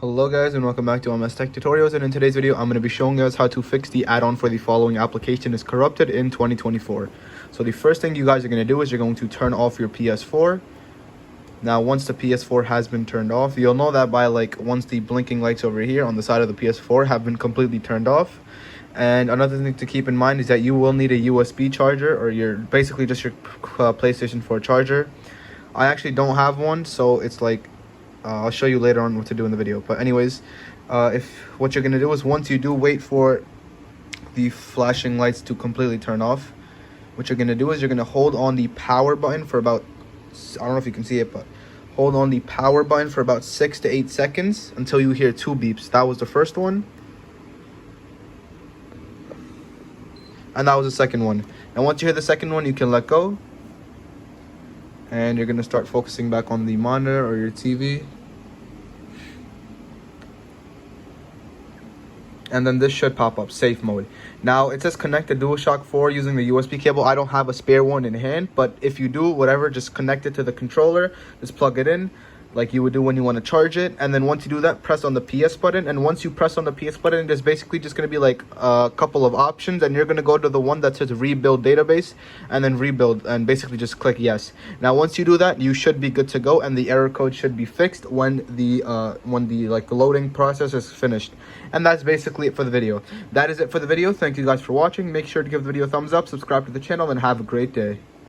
Hello guys and welcome back to MS Tech Tutorials, and in today's video I'm going to be showing you guys how to fix the add-on for the following application is corrupted in 2024. So the first thing you guys are going to do is you're going to turn off your PS4. Now once the PS4 has been turned off, you'll know that by once the blinking lights over here on the side of the PS4 have been completely turned off. And another thing to keep in mind is that you will need a USB charger, or basically just your PlayStation 4 charger. I actually don't have one, so it's I'll show you later on what to do in the video. But anyways, what you're gonna do is once you do wait for the flashing lights to completely turn off, what you're gonna do is you're gonna hold on the power button for about, I don't know if you can see it, but hold on the power button for about 6 to 8 seconds until you hear 2 beeps. That was the first one, and that was the second one. And once you hear the second one, you can let go, and you're gonna start focusing back on the monitor or your TV. And then this should pop up, safe mode. Now it says connect the DualShock 4 using the USB cable. I don't have a spare one in hand, but if you do, whatever, just connect it to the controller, just plug it in like you would do when you want to charge it. And then once you do that, press on the PS button, and once you press on the PS button, there's basically just going to be a couple of options, and you're going to go to the one that says rebuild database and then rebuild, and basically just click yes. Now once you do that, you should be good to go, and the error code should be fixed when the loading process is finished. And that's basically it for the video. That is it for the video. Thank you guys for watching. Make sure to give the video a thumbs up, subscribe to the channel, and have a great day.